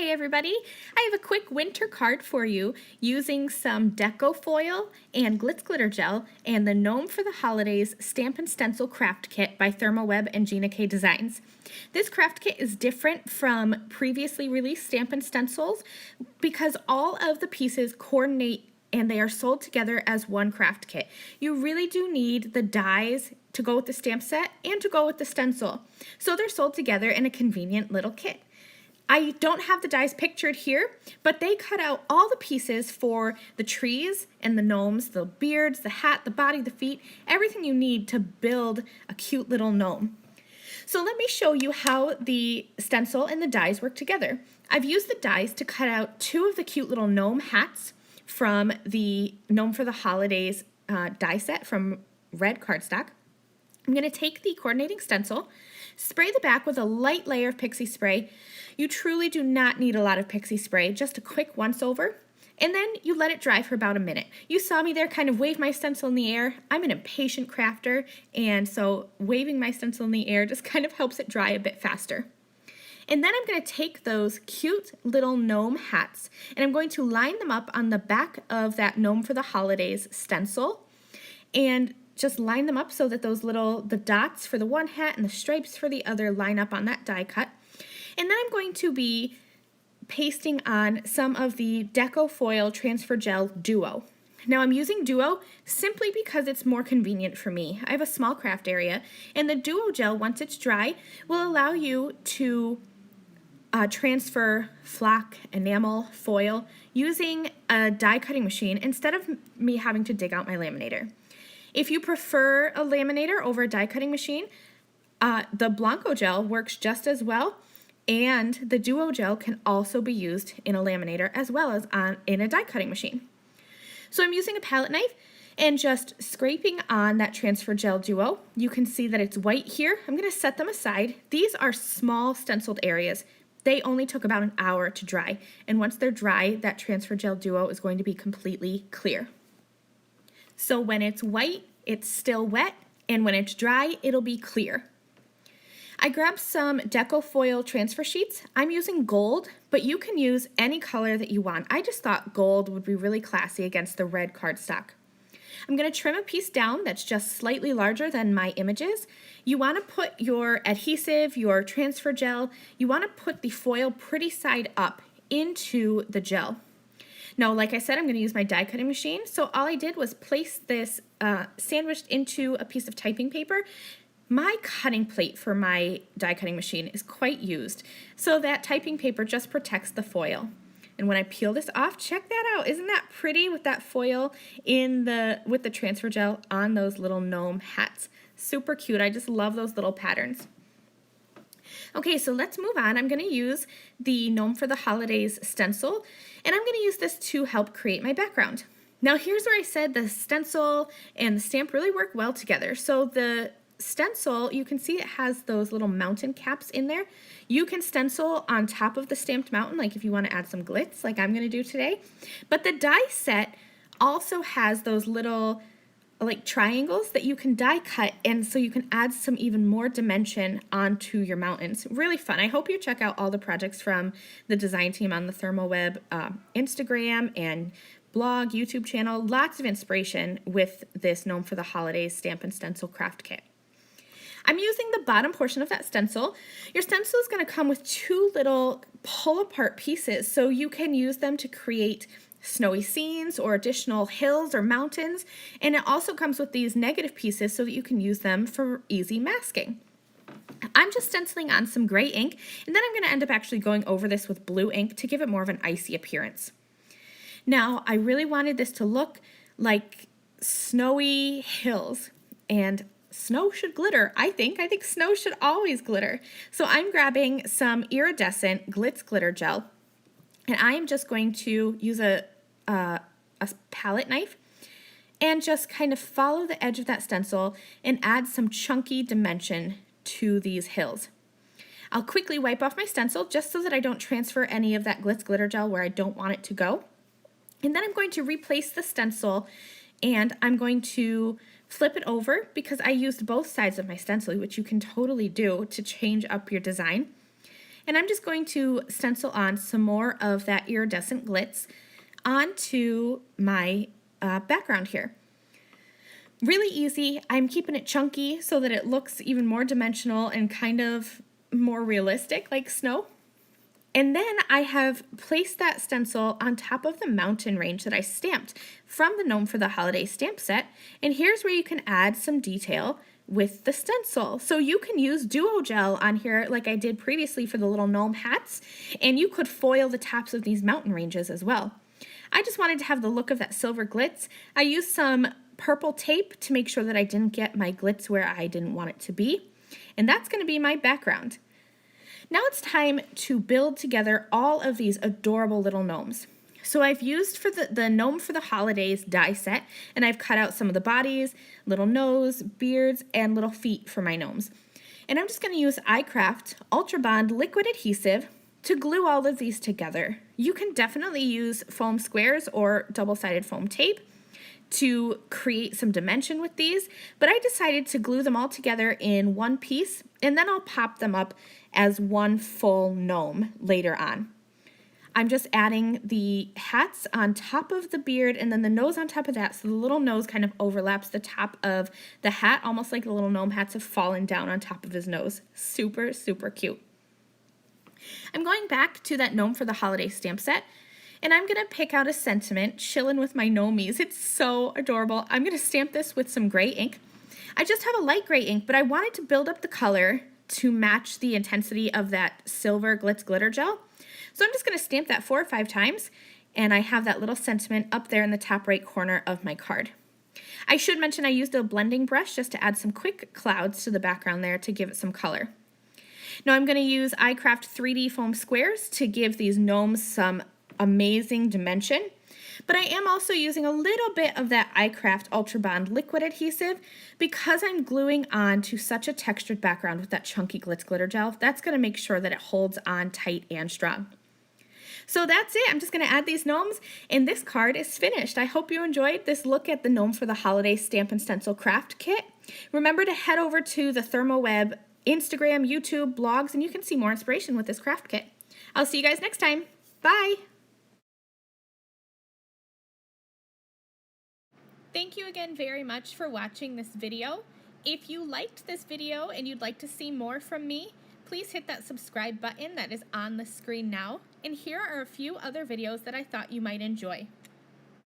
Hey everybody, I have a quick winter card for you using some Deco foil and glitz glitter gel and the Gnome for the Holidays Stamp and Stencil Craft Kit by ThermOWeb and Gina Designs. This craft kit is different from previously released stamp and stencils because all of the pieces coordinate and they are sold together as one craft kit. You really do need the dies to go with the stamp set and to go with the stencil, so they're sold together in a convenient little kit. I don't have the dies pictured here, but they cut out all the pieces for the trees and the gnomes, the beards, the hat, the body, the feet, everything you need to build a cute little gnome. So let me show you how the stencil and the dies work together. I've used the dies to cut out two of the cute little gnome hats from the Gnome for the Holidays die set from red cardstock. I'm going to take the coordinating stencil, spray the back with a light layer of pixie spray. You truly do not need a lot of pixie spray, just a quick once over, and then you let it dry for about a minute. You saw me there kind of wave my stencil in the air. I'm an impatient crafter, and so waving my stencil in the air just kind of helps it dry a bit faster. And then I'm going to take those cute little gnome hats, and I'm going to line them up on the back of that Gnome for the Holidays stencil, and just line them up so that the dots for the one hat and the stripes for the other line up on that die cut. And then I'm going to be pasting on some of the Deco Foil Transfer Gel Duo. Now I'm using Duo simply because it's more convenient for me. I have a small craft area, and the Duo gel, once it's dry, will allow you to transfer flock, enamel, foil using a die cutting machine instead of me having to dig out my laminator. If you prefer a laminator over a die cutting machine, the Blanco gel works just as well, and the Duo gel can also be used in a laminator as well as in a die cutting machine. So I'm using a palette knife and just scraping on that Transfer Gel Duo. You can see that it's white here. I'm going to set them aside. These are small stenciled areas. They only took about an hour to dry, and once they're dry, that Transfer Gel Duo is going to be completely clear. So when it's white, it's still wet, and when it's dry, it'll be clear. I grabbed some Deco Foil transfer sheets. I'm using gold, but you can use any color that you want. I just thought gold would be really classy against the red cardstock. I'm going to trim a piece down that's just slightly larger than my images. You want to put your adhesive, your transfer gel, you want to put the foil pretty side up into the gel. Now, like I said, I'm going to use my die cutting machine, so all I did was place this sandwiched into a piece of typing paper. My cutting plate for my die cutting machine is quite used, so that typing paper just protects the foil. And when I peel this off, check that out. Isn't that pretty with that foil with the transfer gel on those little gnome hats? Super cute. I just love those little patterns. Okay, so let's move on. I'm going to use the Gnome for the Holidays stencil, and I'm going to use this to help create my background. Now here's where I said the stencil and the stamp really work well together. So the stencil, you can see it has those little mountain caps in there. You can stencil on top of the stamped mountain, like if you want to add some glitz, like I'm going to do today. But the die set also has those little like triangles that you can die cut, and so you can add some even more dimension onto your mountains. Really fun. I hope you check out all the projects from the design team on the ThermOWeb Instagram and blog, YouTube channel. Lots of inspiration with this Gnome for the Holidays Stamp and Stencil Craft Kit. I'm using the bottom portion of that stencil. Your stencil is going to come with two little pull-apart pieces, so you can use them to create snowy scenes or additional hills or mountains, and it also comes with these negative pieces so that you can use them for easy masking. I'm just stenciling on some gray ink, and then I'm going to end up actually going over this with blue ink to give it more of an icy appearance. Now, I really wanted this to look like snowy hills, and snow should glitter, I think. I think snow should always glitter. So I'm grabbing some iridescent glitz glitter gel, and I am just going to use a palette knife and just kind of follow the edge of that stencil and add some chunky dimension to these hills. I'll quickly wipe off my stencil just so that I don't transfer any of that glitz glitter gel where I don't want it to go. And then I'm going to replace the stencil, and I'm going to flip it over because I used both sides of my stencil, which you can totally do to change up your design. And I'm just going to stencil on some more of that iridescent glitz onto my background here. Really easy. I'm keeping it chunky so that it looks even more dimensional and kind of more realistic like snow. And then I have placed that stencil on top of the mountain range that I stamped from the Gnome for the Holiday stamp set. And here's where you can add some detail with the stencil. So you can use duo gel on here like I did previously for the little gnome hats, and you could foil the tops of these mountain ranges as well. I just wanted to have the look of that silver glitz. I used some purple tape to make sure that I didn't get my glitz where I didn't want it to be. And that's going to be my background. Now it's time to build together all of these adorable little gnomes. So I've used for the Gnome for the Holidays die set, and I've cut out some of the bodies, little nose, beards, and little feet for my gnomes. And I'm just going to use iCraft Ultra Bond liquid adhesive to glue all of these together. You can definitely use foam squares or double-sided foam tape to create some dimension with these, but I decided to glue them all together in one piece, and then I'll pop them up as one full gnome later on. I'm just adding the hats on top of the beard and then the nose on top of that, so the little nose kind of overlaps the top of the hat, almost like the little gnome hats have fallen down on top of his nose. Super, super cute. I'm going back to that Gnome for the Holiday stamp set, and I'm going to pick out a sentiment, chillin' with my gnomies. It's so adorable. I'm going to stamp this with some gray ink. I just have a light gray ink, but I wanted to build up the color to match the intensity of that silver glitz glitter gel. So I'm just going to stamp that 4 or 5 times, and I have that little sentiment up there in the top right corner of my card. I should mention I used a blending brush just to add some quick clouds to the background there to give it some color. Now I'm going to use iCraft 3D foam squares to give these gnomes some amazing dimension, but I am also using a little bit of that iCraft Ultra Bond liquid adhesive because I'm gluing on to such a textured background with that chunky glitz glitter gel. That's going to make sure that it holds on tight and strong. So that's it. I'm just going to add these gnomes, and this card is finished. I hope you enjoyed this look at the Gnome for the Holiday Stamp and Stencil Craft Kit. Remember to head over to the ThermOWeb Instagram, YouTube, blogs, and you can see more inspiration with this craft kit. I'll see you guys next time. Bye! Thank you again very much for watching this video. If you liked this video and you'd like to see more from me, please hit that subscribe button that is on the screen now. And here are a few other videos that I thought you might enjoy.